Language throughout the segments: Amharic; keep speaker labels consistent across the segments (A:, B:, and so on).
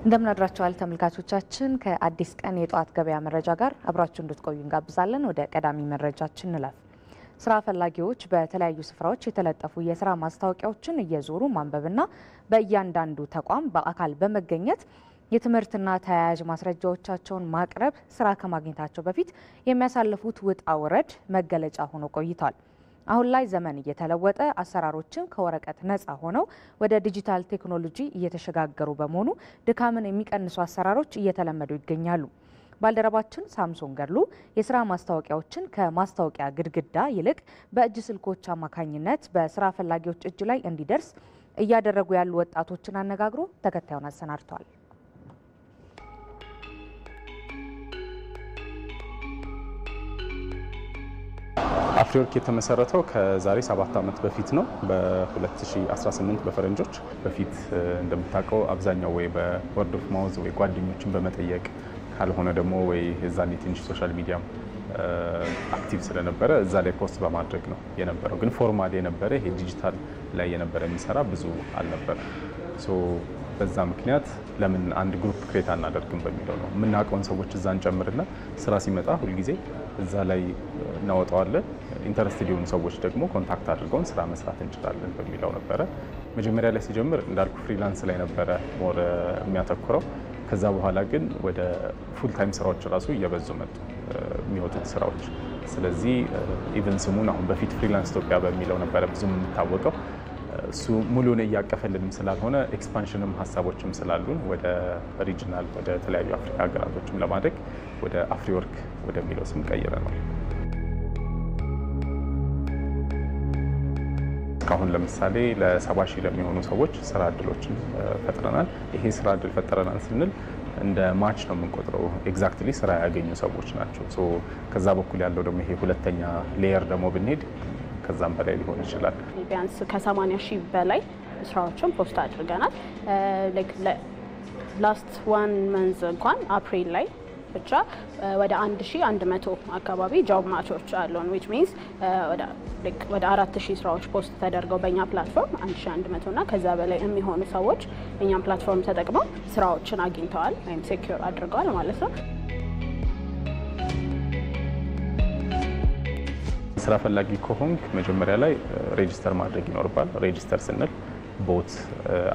A: እንደምናድራችኋል ተመልካቾቻችን ከአዲስ ቀን የጧት ገበያ መረጃ ጋር አብራችሁ እንድትቆዩ እንጋብዛለን። ወደ ቀዳሚ መረጃችን እንለፍ። ስራ ፈላጊዎች በተለያዩ ስፍራዎች የተለጠፉ የስራ ማስታወቂያዎችን እየዞሩ ማንበብና በእያንዳንዱ ተቋም በአካል በመገኘት የትምህርትና ተያያዥ ማስረጃዎቻቸውን ማቅረብ ስራ ከማግኘታቸው በፊት የሚያሳልፉት ውጣ ውረድ መገለጫ ሆኖ ቆይቷል። አሁን ላይ ዘመን እየተለወጠ አሰራሮችን ከወረቀት ነፃ ሆነው ወደ ዲጂታል ቴክኖሎጂ እየተሸጋገሩ በመሆኑ ድካምን የሚቀንሱ አሰራሮች እየተለመዱ ይገኛሉ። ባልደረባችን ሳምሶን ገድሉ የስራ ማስታወቂያዎችን ከማስታወቂያ ግድግዳ ይልቅ በእጅ ስልኮች አማካኝነት በስራ ፈላጊዎች እጅ ላይ እንዲደርስ እያደረጉ ያሉ ወጣቶችን አነጋግሮ ተከታዩን አሰናድቷል።
B: አፍሪወርክ የተመሰረተው ከዛሬ 7 ዓመት በፊት ነው። በ2018 በፈረንጆች። በፊት እንደምታውቀው አብዛኛው ወይ በወርድ ኦፍ ማውዝ ወይ ጓደኞችን በመጠየቅ ካልሆነ ደግሞ ወይ የዛኔ ትንሽ ሶሻል ሚዲያም አክቲቭ ስለነበረ እዛ ላይ ፖስት በማድረግ ነው የነበረው። ግን ፎርማል የነበረ ይሄ ዲጂታል ላይ የነበረ የሚሰራ ብዙ አልነበረ። በዛ ምክንያት ለምን አንድ ግሩፕ ክሬት አናደርግም በሚለው ነው የምናውቀውን ሰዎች እዛ እንጨምርና ስራ ሲመጣ ሁልጊዜ እዛ ላይ እናወጣዋለን። ኢንተረስትድ የሆኑ ሰዎች ደግሞ ኮንታክት አድርገውን ስራ መስራት እንችላለን በሚለው ነበረ። መጀመሪያ ላይ ሲጀምር እንዳልኩ ፍሪላንስ ላይ ነበረ ሞር የሚያተኩረው። ከዛ በኋላ ግን ወደ ፉል ታይም ስራዎች ራሱ እየበዙ መጡ የሚወጡት ስራዎች። ስለዚህ ኢቨን ስሙን አሁን በፊት ፍሪላንስ ኢትዮጵያ በሚለው ነበረ ብዙ የሚታወቀው። እሱ ሙሉን እያቀፈልንም ስላልሆነ ኤክስፓንሽንም ሀሳቦችም ስላሉን ወደ ሪጅናል ወደ ተለያዩ አፍሪካ ሀገራቶችም ለማድረግ ወደ አፍሪወርክ ወደሚለው ስም ቀይረ ነው። እስካሁን ለምሳሌ ለ70 ሺህ ለሚሆኑ ሰዎች ስራ እድሎችን ፈጥረናል። ይሄ ስራ እድል ፈጥረናል ስንል እንደ ማች ነው የምንቆጥረው። ኤግዛክትሊ ስራ ያገኙ ሰዎች ናቸው። ከዛ በኩል ያለው ደግሞ ይሄ ሁለተኛ ሌየር ደግሞ ብንሄድ ከዛም በላይ ሊሆን ይችላል።
C: ቢያንስ ከ80 ሺህ በላይ ስራዎችን ፖስት አድርገናል። ላስት 1 መንዝ እንኳን አፕሪል ላይ ብቻ ወደ 1100 አካባቢ ጆብ ማቾች አሉን which means ወደ 4000 ስራዎች ፖስት ተደርገው በእኛ ፕላትፎርም 1100 እና ከዛ በላይ የሚሆኑ ሰዎች እኛም ፕላትፎርም ተጠቅመው ስራዎችን አግኝተዋል ወይም ሴኩር አድርገዋል ማለት ነው።
B: ስራ ፈላጊ ከሆንክ መጀመሪያ ላይ ሬጂስተር ማድረግ ይኖርባል። ሬጂስተር ስንል ቦት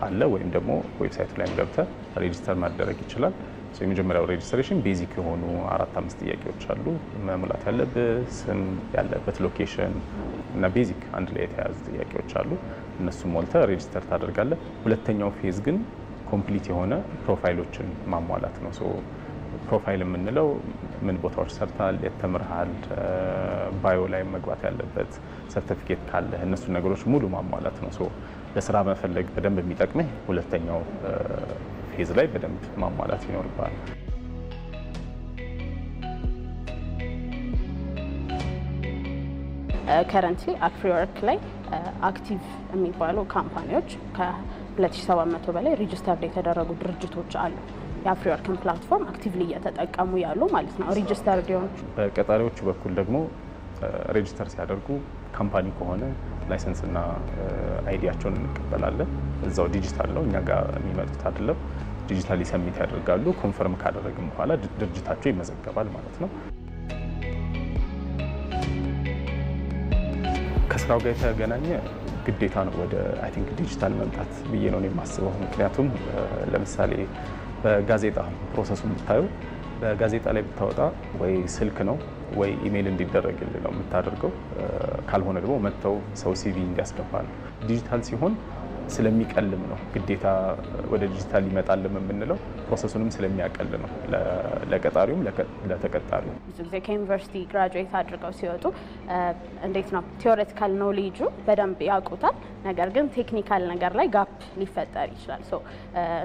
B: አለ ወይም ደግሞ ዌብሳይቱ ላይ ገብተህ ሬጂስተር ማድረግ ይችላል። የመጀመሪያው ሬጂስትሬሽን ቤዚክ የሆኑ 4-5 ጥያቄዎች አሉ መሙላት ያለብህ፣ ስም ያለበት ሎኬሽን እና ቤዚክ አንድ ላይ የተያዙ ጥያቄዎች አሉ። እነሱ ሞልተህ ሬጂስተር ታደርጋለህ። ሁለተኛው ፌዝ ግን ኮምፕሊት የሆነ ፕሮፋይሎችን ማሟላት ነው። ፕሮፋይል የምንለው ምን ቦታዎች ሰርታል፣ የት ተምርሃል፣ ባዮ ላይ መግባት ያለበት ሰርቲፊኬት ካለ እነሱ ነገሮች ሙሉ ማሟላት ነው። ለስራ መፈለግ በደንብ የሚጠቅምህ ሁለተኛው ፌዝ ላይ በደንብ ማሟላት ይኖርባል።
C: ከረንትሊ አፍሪወርክ ላይ አክቲቭ የሚባሉ ካምፓኒዎች ከ2700 በላይ ሬጂስተርድ የተደረጉ ድርጅቶች አሉ። የአፍሪወርክን ፕላትፎርም አክቲቭሊ እየተጠቀሙ ያሉ ማለት ነው። ሬጂስተር ዲሆን
B: በቀጣሪዎቹ በኩል ደግሞ ሬጂስተር ሲያደርጉ ካምፓኒ ከሆነ ላይሰንስና አይዲያቸውን እንቀበላለን። እዛው ዲጂታል ነው፣ እኛ ጋር የሚመጡት አይደለም። ዲጂታሊ ሰሚት ያደርጋሉ። ኮንፈርም ካደረግን በኋላ ድርጅታቸው ይመዘገባል ማለት ነው። ከስራው ጋር የተገናኘ ግዴታ ነው ወደ አይ ቲንክ ዲጂታል መምጣት ብዬ ነው የማስበው። ምክንያቱም ለምሳሌ በጋዜጣ ፕሮሰሱን ብታዩ በጋዜጣ ላይ ብታወጣ ወይ ስልክ ነው ወይ ኢሜይል እንዲደረግልህ ነው የምታደርገው። ካልሆነ ደግሞ መጥተው ሰው ሲቪ እንዲያስገባ ነው። ዲጂታል ሲሆን ስለሚቀልም ነው ግዴታ ወደ ዲጂታል ይመጣልም የምንለው። ፕሮሰሱንም ስለሚያቀል ነው ለቀጣሪውም ለተቀጣሪው።
C: ብዙ ጊዜ ከዩኒቨርሲቲ ግራጁዌት አድርገው ሲወጡ እንዴት ነው ቲዎሬቲካል ኖሌጁ በደንብ ያውቁታል፣ ነገር ግን ቴክኒካል ነገር ላይ ጋፕ ሊፈጠር ይችላል።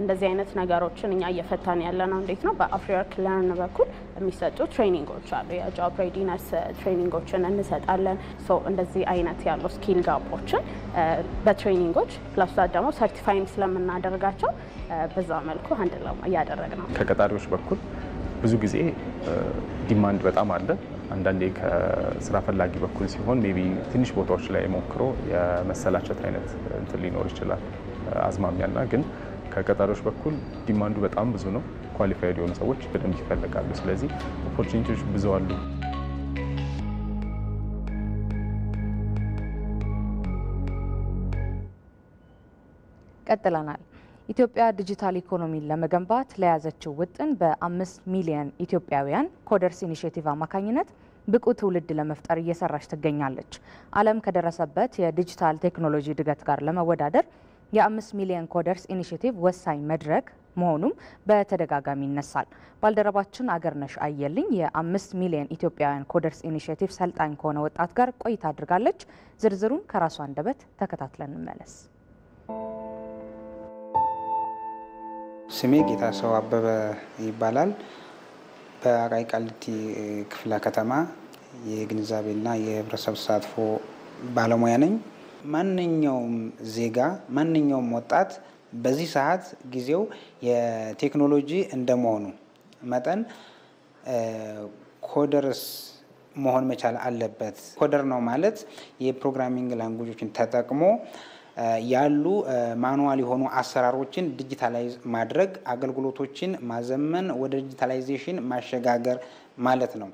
C: እንደዚህ አይነት ነገሮችን እኛ እየፈታን ያለ ነው። እንዴት ነው በአፍሪወርክ ለርን በኩል የሚሰጡ ትሬኒንጎች አሉ። የጆብ ሬዲነስ ትሬኒንጎችን እንሰጣለን። እንደዚህ አይነት ያሉ ስኪል ጋፖችን በትሬኒንጎች ፕላስ ደግሞ ሰርቲፋይም ስለምናደርጋቸው በዛ መልኩ ሃንድል እያደረግ ነው።
B: ከቀጣሪዎች በኩል ብዙ ጊዜ ዲማንድ በጣም አለ። አንዳንዴ ከስራ ፈላጊ በኩል ሲሆን ሜቢ ትንሽ ቦታዎች ላይ ሞክሮ የመሰላቸት አይነት እንትን ሊኖር ይችላል አዝማሚያና ግን ከቀጣሪዎች በኩል ዲማንዱ በጣም ብዙ ነው። ኳሊፋይድ የሆኑ ሰዎች በደንብ ይፈልጋሉ። ስለዚህ ኦፖርቹኒቲዎች ብዙ አሉ።
A: ቀጥለናል። ኢትዮጵያ ዲጂታል ኢኮኖሚን ለመገንባት ለያዘችው ውጥን በ5 ሚሊዮን ኢትዮጵያውያን ኮደርስ ኢኒሼቲቭ አማካኝነት ብቁ ትውልድ ለመፍጠር እየሰራች ትገኛለች። ዓለም ከደረሰበት የዲጂታል ቴክኖሎጂ እድገት ጋር ለመወዳደር የ5 ሚሊዮን ኮደርስ ኢኒሼቲቭ ወሳኝ መድረክ መሆኑም በተደጋጋሚ ይነሳል። ባልደረባችን አገርነሽ አየልኝ የ5 ሚሊዮን ኢትዮጵያውያን ኮደርስ ኢኒሼቲቭ ሰልጣኝ ከሆነ ወጣት ጋር ቆይታ አድርጋለች። ዝርዝሩን ከራሷ አንደበት ተከታትለን እንመለስ።
D: ስሜ ጌታሰው አበበ ይባላል። በአቃቂ ቃሊቲ ክፍለ ከተማ የግንዛቤና የህብረተሰብ ተሳትፎ ባለሙያ ነኝ። ማንኛውም ዜጋ ማንኛውም ወጣት በዚህ ሰዓት ጊዜው የቴክኖሎጂ እንደመሆኑ መጠን ኮደርስ መሆን መቻል አለበት። ኮደር ነው ማለት የፕሮግራሚንግ ላንጉጆችን ተጠቅሞ ያሉ ማኑዋል የሆኑ አሰራሮችን ዲጂታላይዝ ማድረግ፣ አገልግሎቶችን ማዘመን፣ ወደ ዲጂታላይዜሽን ማሸጋገር ማለት ነው።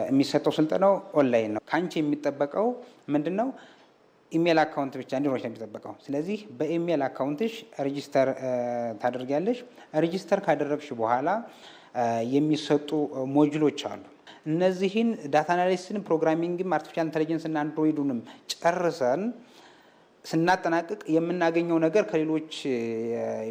D: የሚሰጠው ስልጠናው ኦንላይን ነው። ከአንቺ የሚጠበቀው ምንድን ነው? ኢሜል አካውንት ብቻ እንዲኖርሽ ነው የሚጠበቀው። ስለዚህ በኢሜል አካውንትሽ ሬጂስተር ታደርጊያለሽ። ሬጂስተር ካደረግሽ በኋላ የሚሰጡ ሞጁሎች አሉ። እነዚህን ዳታ አናሊሲስን፣ ፕሮግራሚንግም፣ አርቲፊሻል ኢንተለጀንስና አንድሮይዱንም ጨርሰን ስናጠናቅቅ የምናገኘው ነገር ከሌሎች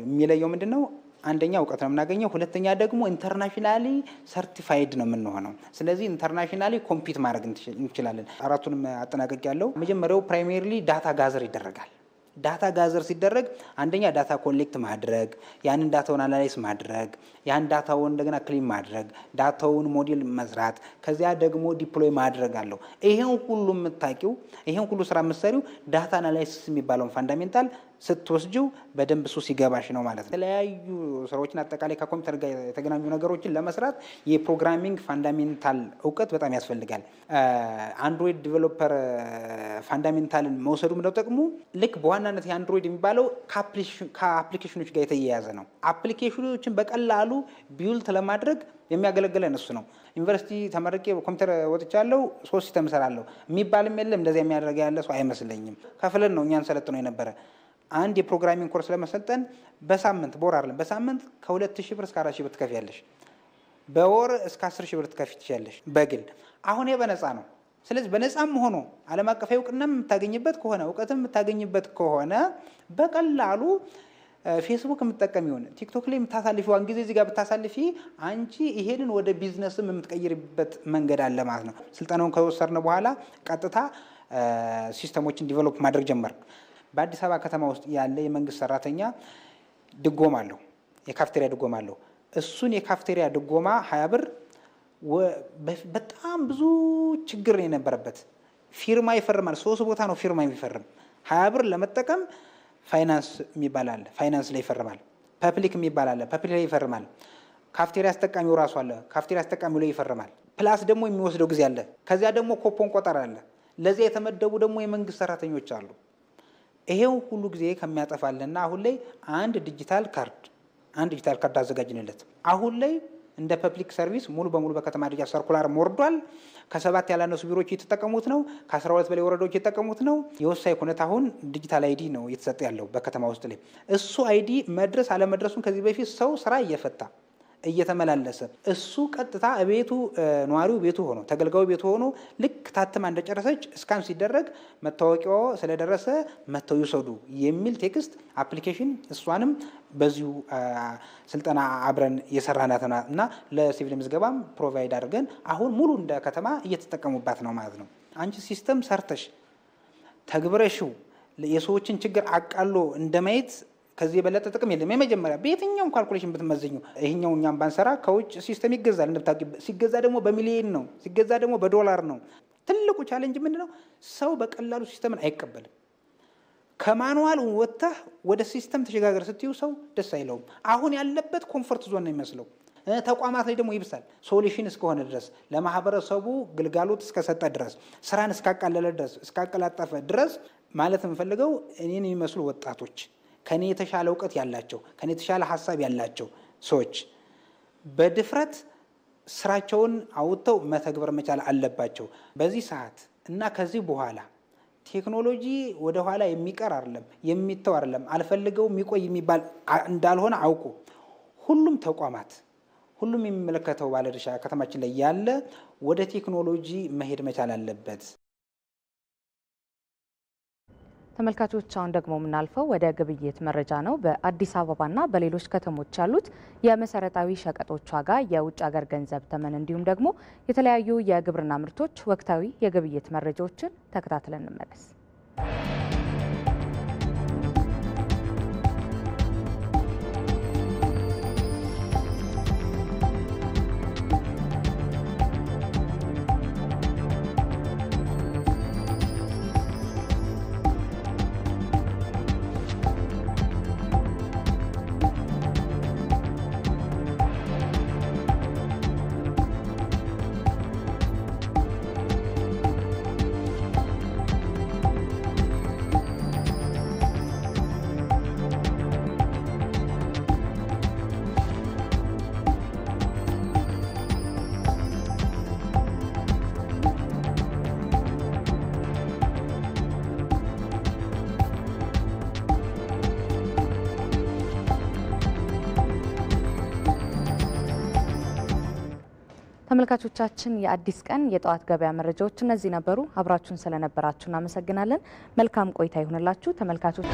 D: የሚለየው ምንድን ነው? አንደኛ እውቀት ነው የምናገኘው። ሁለተኛ ደግሞ ኢንተርናሽናሊ ሰርቲፋይድ ነው የምንሆነው። ስለዚህ ኢንተርናሽናሊ ኮምፒት ማድረግ እንችላለን። አራቱንም አጠናቀቅ ያለው መጀመሪያው ፕራይሜሪሊ ዳታ ጋዘር ይደረጋል። ዳታ ጋዘር ሲደረግ አንደኛ ዳታ ኮሌክት ማድረግ፣ ያንን ዳታውን አናላይዝ ማድረግ፣ ያን ዳታውን እንደገና ክሊን ማድረግ፣ ዳታውን ሞዴል መስራት፣ ከዚያ ደግሞ ዲፕሎይ ማድረግ አለው። ይሄን ሁሉ የምታውቂው ይሄን ሁሉ ስራ የምትሰሪው ዳታ አናላይሲስ የሚባለውን ፋንዳሜንታል ስትወስጂው በደንብ እሱ ሲገባሽ ነው ማለት ነው። የተለያዩ ስራዎችን አጠቃላይ ከኮምፒውተር ጋር የተገናኙ ነገሮችን ለመስራት የፕሮግራሚንግ ፋንዳሜንታል እውቀት በጣም ያስፈልጋል። አንድሮይድ ዲቨሎፐር ፋንዳሜንታልን መውሰዱ ምንድነው ጥቅሙ? ልክ በዋናነት የአንድሮይድ የሚባለው ከአፕሊኬሽኖች ጋር የተያያዘ ነው። አፕሊኬሽኖችን በቀላሉ ቢውልት ለማድረግ የሚያገለግለን እሱ ነው። ዩኒቨርሲቲ ተመርቄ ኮምፒውተር ወጥቻለሁ 3 ሲስተም እሰራለሁ የሚባልም የለም። እንደዚያ የሚያደርግ ያለ ሰው አይመስለኝም። ከፍለን ነው እኛን ሰለጥነው የነበረ። አንድ የፕሮግራሚንግ ኮርስ ለመሰልጠን በሳምንት በወር አይደለም፣ በሳምንት ከ2000 ብር እስከ 4000 ብር ትከፍያለሽ። በወር እስከ 10000 ብር ትከፍይ ትችያለሽ በግል። አሁን በነፃ ነው። ስለዚህ በነፃም ሆኖ ዓለም አቀፋዊ እውቅናም የምታገኝበት ከሆነ እውቀትም የምታገኝበት ከሆነ በቀላሉ ፌስቡክ የምትጠቀም ይሆን ቲክቶክ ላይ የምታሳልፊዋን ጊዜ እዚህ ጋር ብታሳልፊ አንቺ ይሄንን ወደ ቢዝነስም የምትቀይርበት መንገድ አለ ማለት ነው። ስልጠናውን ከወሰድን በኋላ ቀጥታ ሲስተሞችን ዲቨሎፕ ማድረግ ጀመር። በአዲስ አበባ ከተማ ውስጥ ያለ የመንግስት ሰራተኛ ድጎማ አለው፣ የካፍቴሪያ ድጎማ አለው። እሱን የካፍቴሪያ ድጎማ 20 ብር በጣም ብዙ ችግር የነበረበት ፊርማ ይፈርማል። 3 ቦታ ነው ፊርማ የሚፈርም። 20 ብር ለመጠቀም ፋይናንስ የሚባል አለ፣ ፋይናንስ ላይ ይፈርማል። ፐብሊክ የሚባል አለ፣ ፐብሊክ ላይ ይፈርማል። ካፍቴሪያ አስጠቃሚው ራሱ አለ፣ ካፍቴሪያ አስጠቃሚው ላይ ይፈርማል። ፕላስ ደግሞ የሚወስደው ጊዜ አለ። ከዚያ ደግሞ ኮፖን ቆጠር አለ። ለዚያ የተመደቡ ደግሞ የመንግስት ሰራተኞች አሉ። ይሄው ሁሉ ጊዜ ከሚያጠፋልና አሁን ላይ አንድ ዲጂታል ካርድ አዘጋጅንለት። አሁን ላይ እንደ ፐብሊክ ሰርቪስ ሙሉ በሙሉ በከተማ ደረጃ ሰርኩላር ወርዷል። ከ7 ያላነሱ ቢሮዎች እየተጠቀሙት ነው። ከ12 በላይ ወረዳዎች እየተጠቀሙት ነው። የወሳኝ ኩነት አሁን ዲጂታል አይዲ ነው እየተሰጠ ያለው በከተማ ውስጥ ላይ። እሱ አይዲ መድረስ አለመድረሱን ከዚህ በፊት ሰው ስራ እየፈታ እየተመላለሰ እሱ ቀጥታ ቤቱ ነዋሪው ቤቱ ሆኖ ተገልጋዩ ቤቱ ሆኖ ልክ ታትማ እንደጨረሰች እስካን ሲደረግ መታወቂያው ስለደረሰ መተው ይውሰዱ የሚል ቴክስት አፕሊኬሽን እሷንም በዚሁ ስልጠና አብረን የሰራናትና እና ለሲቪል ምዝገባም ፕሮቫይድ አድርገን አሁን ሙሉ እንደ ከተማ እየተጠቀሙባት ነው ማለት ነው። አንቺ ሲስተም ሰርተሽ ተግብረሽው የሰዎችን ችግር አቃሎ እንደማየት ከዚህ የበለጠ ጥቅም የለም። የመጀመሪያ በየትኛውም ካልኩሌሽን ብትመዘኙ ይሄኛው እኛም ባንሰራ ከውጭ ሲስተም ይገዛል። ሲገዛ ደግሞ በሚሊዮን ነው፣ ሲገዛ ደግሞ በዶላር ነው። ትልቁ ቻሌንጅ ምንድነው? ሰው በቀላሉ ሲስተምን አይቀበልም። ከማኑዋል ወጥተህ ወደ ሲስተም ተሸጋገር ስትዩ ሰው ደስ አይለውም። አሁን ያለበት ኮምፎርት ዞን ነው የሚመስለው። ተቋማት ላይ ደግሞ ይብሳል። ሶሉሽን እስከሆነ ድረስ ለማህበረሰቡ ግልጋሎት እስከሰጠ ድረስ ስራን እስካቃለለ ድረስ እስካቀላጠፈ ድረስ ማለት የምፈልገው እኔን የሚመስሉ ወጣቶች ከኔ የተሻለ እውቀት ያላቸው ከኔ የተሻለ ሀሳብ ያላቸው ሰዎች በድፍረት ስራቸውን አውጥተው መተግበር መቻል አለባቸው። በዚህ ሰዓት እና ከዚህ በኋላ ቴክኖሎጂ ወደ ኋላ የሚቀር አይደለም፣ የሚተው አይደለም፣ አልፈልገው የሚቆይ የሚባል እንዳልሆነ አውቁ ሁሉም ተቋማት ሁሉም የሚመለከተው ባለድርሻ ከተማችን ላይ ያለ ወደ ቴክኖሎጂ መሄድ መቻል አለበት።
A: ተመልካቾች አሁን ደግሞ የምናልፈው ወደ ግብይት መረጃ ነው። በአዲስ አበባና በሌሎች ከተሞች ያሉት የመሰረታዊ ሸቀጦች ዋጋ፣ የውጭ ሀገር ገንዘብ ተመን እንዲሁም ደግሞ የተለያዩ የግብርና ምርቶች ወቅታዊ የግብይት መረጃዎችን ተከታትለን እንመለስ። ተመልካቾቻችን የአዲስ ቀን የጠዋት ገበያ መረጃዎች እነዚህ ነበሩ። አብራችሁን ስለነበራችሁ እናመሰግናለን። መልካም ቆይታ ይሁንላችሁ ተመልካቾች።